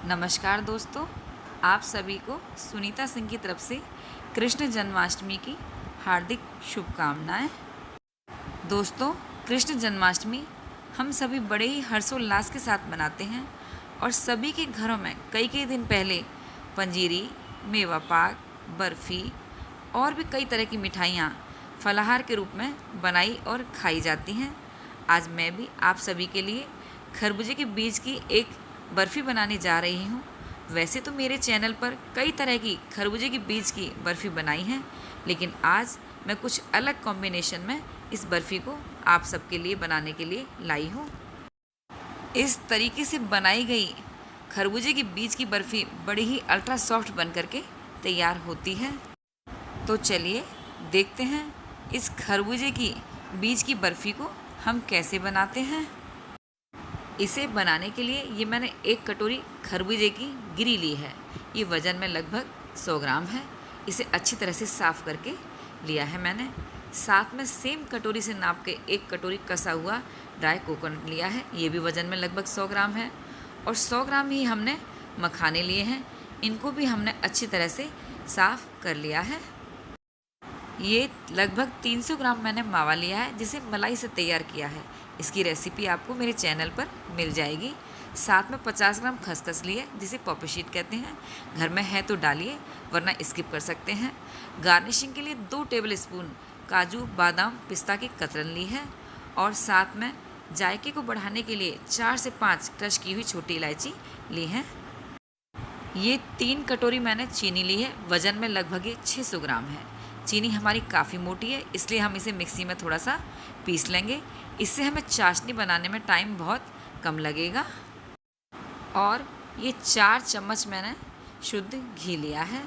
नमस्कार दोस्तों, आप सभी को सुनीता सिंह की तरफ से कृष्ण जन्माष्टमी की हार्दिक शुभकामनाएं। दोस्तों, कृष्ण जन्माष्टमी हम सभी बड़े ही हर्षोल्लास के साथ मनाते हैं और सभी के घरों में कई कई दिन पहले पंजीरी, मेवा पाक, बर्फ़ी और भी कई तरह की मिठाइयाँ फलाहार के रूप में बनाई और खाई जाती हैं। आज मैं भी आप सभी के लिए खरबूजे के बीज की एक बर्फ़ी बनाने जा रही हूँ। वैसे तो मेरे चैनल पर कई तरह की खरबूजे के बीज की बर्फ़ी बनाई है, लेकिन आज मैं कुछ अलग कॉम्बिनेशन में इस बर्फ़ी को आप सबके लिए बनाने के लिए लाई हूँ। इस तरीके से बनाई गई खरबूजे के बीज की बर्फ़ी बड़ी ही अल्ट्रा सॉफ्ट बन करके तैयार होती है। तो चलिए देखते हैं इस खरबूजे की बीज की बर्फ़ी को हम कैसे बनाते हैं। इसे बनाने के लिए ये मैंने 1 कटोरी खरबूजे की गिरी ली है। ये वज़न में लगभग 100 ग्राम है। इसे अच्छी तरह से साफ़ करके लिया है मैंने। साथ में सेम कटोरी से नाप के 1 कटोरी कसा हुआ ड्राई कोकोनट लिया है। ये भी वज़न में लगभग 100 ग्राम है। और 100 ग्राम ही हमने मखाने लिए हैं। इनको भी हमने अच्छी तरह से साफ़ कर लिया है। ये लगभग 300 ग्राम मैंने मावा लिया है, जिसे मलाई से तैयार किया है। इसकी रेसिपी आपको मेरे चैनल पर मिल जाएगी। साथ में 50 ग्राम खसखस लिए, जिसे पॉपी शीट कहते हैं। घर में है तो डालिए, वरना स्किप कर सकते हैं। गार्निशिंग के लिए 2 टेबल स्पून काजू, बादाम, पिस्ता की कतरन ली है। और साथ में जायके को बढ़ाने के लिए 4 से 5 क्रश की हुई छोटी इलायची ली है। ये 3 कटोरी मैंने चीनी ली है। वज़न में लगभग ये 600 ग्राम है। चीनी हमारी काफ़ी मोटी है, इसलिए हम इसे मिक्सी में थोड़ा सा पीस लेंगे। इससे हमें चाशनी बनाने में टाइम बहुत कम लगेगा। और ये 4 चम्मच मैंने शुद्ध घी लिया है।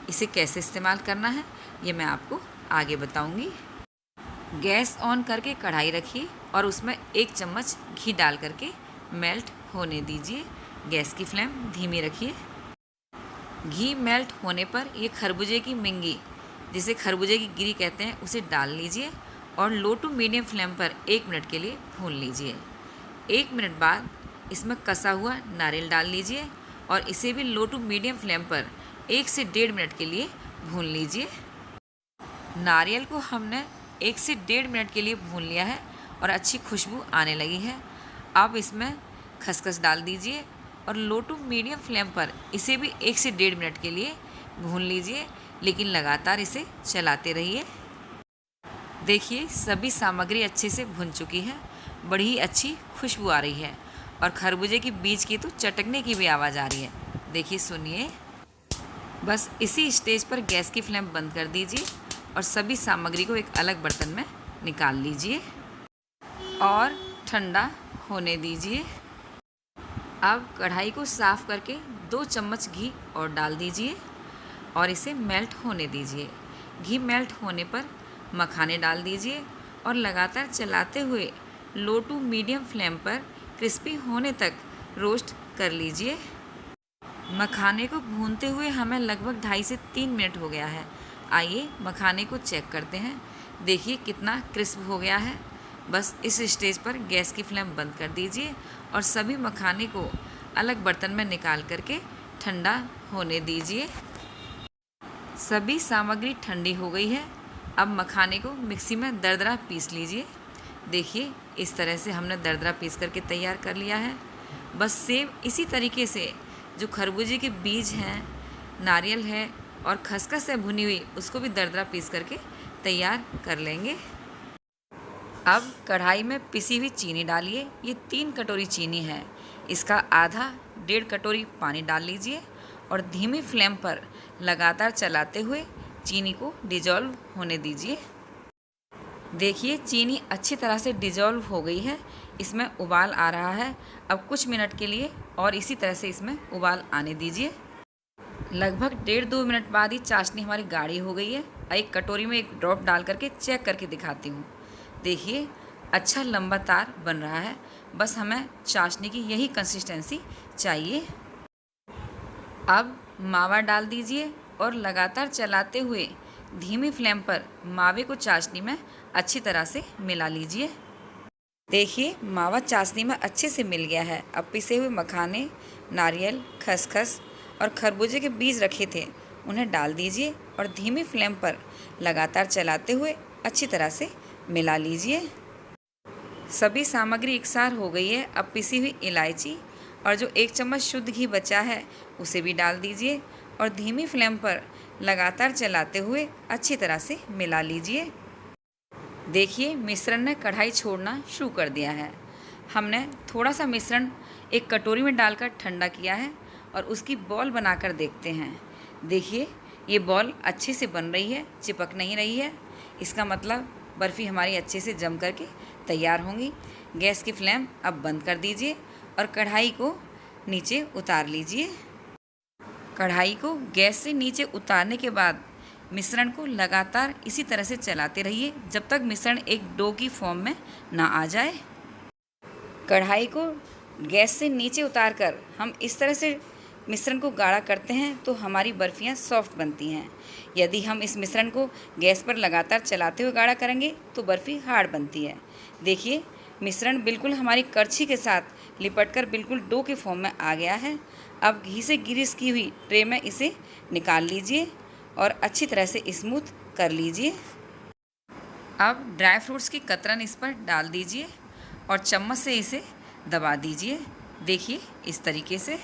इसे कैसे इस्तेमाल करना है ये मैं आपको आगे बताऊंगी। गैस ऑन करके कढ़ाई रखिए और उसमें 1 चम्मच घी डाल करके मेल्ट होने दीजिए। गैस की फ्लेम धीमी रखिए। घी मेल्ट होने पर ये खरबूजे की मिंगी, जिसे खरबूजे की गिरी कहते हैं, उसे डाल लीजिए और लो टू मीडियम फ्लेम पर 1 मिनट के लिए भून लीजिए। 1 मिनट बाद इसमें कसा हुआ नारियल डाल लीजिए और इसे भी लो टू मीडियम फ्लेम पर 1 से 1.5 मिनट के लिए भून लीजिए। नारियल को हमने 1 से 1.5 मिनट के लिए भून लिया है और अच्छी खुशबू आने लगी है। अब इसमें खसखस डाल दीजिए और लो टू मीडियम फ्लेम पर इसे भी 1 से 1.5 मिनट के लिए भून लीजिए, लेकिन लगातार इसे चलाते रहिए। देखिए, सभी सामग्री अच्छे से भुन चुकी है। बड़ी ही अच्छी खुशबू आ रही है और खरबूजे की बीज की तो चटकने की भी आवाज़ आ रही है। देखिए, सुनिए। बस इसी स्टेज पर गैस की फ्लेम बंद कर दीजिए और सभी सामग्री को एक अलग बर्तन में निकाल लीजिए और ठंडा होने दीजिए। अब कढ़ाई को साफ़ करके 2 चम्मच घी और डाल दीजिए और इसे मेल्ट होने दीजिए। घी मेल्ट होने पर मखाने डाल दीजिए और लगातार चलाते हुए लो टू मीडियम फ्लेम पर क्रिस्पी होने तक रोस्ट कर लीजिए। मखाने को भूनते हुए हमें लगभग 2.5 से 3 मिनट हो गया है। आइए मखाने को चेक करते हैं। देखिए कितना क्रिस्प हो गया है। बस इस स्टेज पर गैस की फ्लेम बंद कर दीजिए और सभी मखाने को अलग बर्तन में निकाल करके ठंडा होने दीजिए। सभी सामग्री ठंडी हो गई है। अब मखाने को मिक्सी में दरदरा पीस लीजिए। देखिए, इस तरह से हमने दरदरा पीस करके तैयार कर लिया है। बस सेम इसी तरीके से जो खरबूजे के बीज हैं, नारियल है और खसखस है भुनी हुई, उसको भी दरदरा पीस करके तैयार कर लेंगे। अब कढ़ाई में पिसी हुई चीनी डालिए। ये 3 कटोरी चीनी है। इसका आधा 1.5 कटोरी पानी डाल लीजिए और धीमी फ्लेम पर लगातार चलाते हुए चीनी को डिजॉल्व होने दीजिए। देखिए, चीनी अच्छी तरह से डिजॉल्व हो गई है। इसमें उबाल आ रहा है। अब कुछ मिनट के लिए और इसी तरह से इसमें उबाल आने दीजिए। लगभग 1.5-2 मिनट बाद ही चाशनी हमारी गाढ़ी हो गई है। एक कटोरी में 1 ड्रॉप डाल करके चेक करके दिखाती हूँ। देखिए, अच्छा लंबा तार बन रहा है। बस हमें चाशनी की यही कंसिस्टेंसी चाहिए। अब मावा डाल दीजिए और लगातार चलाते हुए धीमी फ्लेम पर मावे को चाशनी में अच्छी तरह से मिला लीजिए। देखिए मावा चाशनी में अच्छे से मिल गया है। अब पिसे हुए मखाने, नारियल, खसखस और खरबूजे के बीज रखे थे उन्हें डाल दीजिए और धीमी फ्लेम पर लगातार चलाते हुए अच्छी तरह से मिला लीजिए। सभी सामग्री एकसार हो गई है। अब पिसी हुई इलायची और जो 1 चम्मच शुद्ध घी बचा है उसे भी डाल दीजिए और धीमी फ्लेम पर लगातार चलाते हुए अच्छी तरह से मिला लीजिए। देखिए मिश्रण ने कढ़ाई छोड़ना शुरू कर दिया है। हमने थोड़ा सा मिश्रण एक कटोरी में डालकर ठंडा किया है और उसकी बॉल बनाकर देखते हैं। देखिए ये बॉल अच्छे से बन रही है, चिपक नहीं रही है। इसका मतलब बर्फ़ी हमारी अच्छे से जम करके तैयार होंगी। गैस की फ्लेम अब बंद कर दीजिए और कढ़ाई को नीचे उतार लीजिए। कढ़ाई को गैस से नीचे उतारने के बाद मिश्रण को लगातार इसी तरह से चलाते रहिए जब तक मिश्रण एक डो की फॉर्म में ना आ जाए। कढ़ाई को गैस से नीचे उतारकर हम इस तरह से मिश्रण को गाढ़ा करते हैं तो हमारी बर्फ़ियाँ सॉफ्ट बनती हैं। यदि हम इस मिश्रण को गैस पर लगातार चलाते हुए गाढ़ा करेंगे तो बर्फ़ी हार्ड बनती है। देखिए मिश्रण बिल्कुल हमारी करछी के साथ लिपटकर बिल्कुल डो के फॉर्म में आ गया है। अब घी से ग्रीस की हुई ट्रे में इसे निकाल लीजिए और अच्छी तरह से स्मूथ कर लीजिए। अब ड्राई फ्रूट्स की कतरन इस पर डाल दीजिए और चम्मच से इसे दबा दीजिए। देखिए इस तरीके से,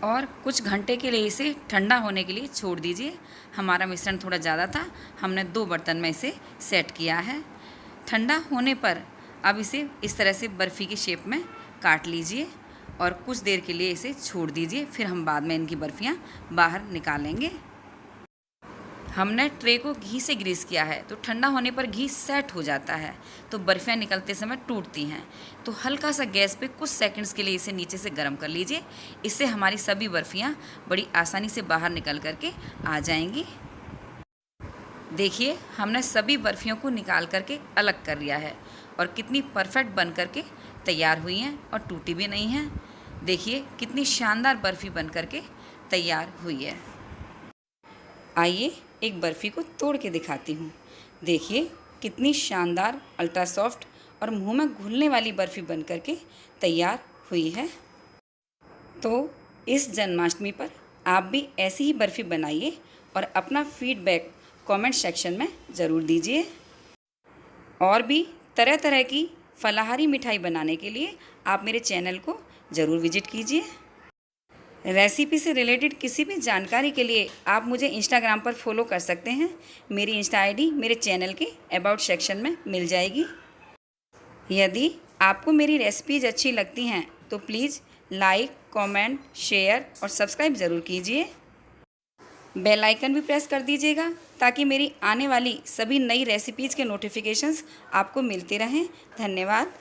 और कुछ घंटे के लिए इसे ठंडा होने के लिए छोड़ दीजिए। हमारा मिश्रण थोड़ा ज़्यादा था, हमने 2 बर्तन में इसे सेट किया है। ठंडा होने पर अब इसे इस तरह से बर्फ़ी की शेप में काट लीजिए और कुछ देर के लिए इसे छोड़ दीजिए। फिर हम बाद में इनकी बर्फ़ियाँ बाहर निकालेंगे। हमने ट्रे को घी से ग्रीस किया है तो ठंडा होने पर घी सेट हो जाता है तो बर्फ़ियाँ निकलते समय टूटती हैं। तो हल्का सा गैस पे कुछ सेकंड्स के लिए इसे नीचे से गर्म कर लीजिए। इससे हमारी सभी बर्फ़ियाँ बड़ी आसानी से बाहर निकल करके आ जाएंगी। देखिए हमने सभी बर्फ़ियों को निकाल करके अलग कर लिया है और कितनी परफेक्ट बन करके तैयार हुई हैं और टूटी भी नहीं हैं। देखिए कितनी शानदार बर्फ़ी बन करके तैयार हुई है। आइए एक बर्फ़ी को तोड़ के दिखाती हूँ। देखिए कितनी शानदार अल्ट्रा सॉफ्ट और मुंह में घुलने वाली बर्फ़ी बन करके तैयार हुई है। तो इस जन्माष्टमी पर आप भी ऐसी ही बर्फ़ी बनाइए और अपना फीडबैक कमेंट सेक्शन में ज़रूर दीजिए। और भी तरह तरह की फलाहारी मिठाई बनाने के लिए आप मेरे चैनल को ज़रूर विजिट कीजिए। रेसिपी से रिलेटेड किसी भी जानकारी के लिए आप मुझे इंस्टाग्राम पर फॉलो कर सकते हैं। मेरी इंस्टा आईडी मेरे चैनल के अबाउट सेक्शन में मिल जाएगी। यदि आपको मेरी रेसिपीज़ अच्छी लगती हैं तो प्लीज़ लाइक, कमेंट, शेयर और सब्सक्राइब ज़रूर कीजिए। बेल आइकन भी प्रेस कर दीजिएगा ताकि मेरी आने वाली सभी नई रेसिपीज़ के नोटिफिकेशंस आपको मिलते रहें। धन्यवाद।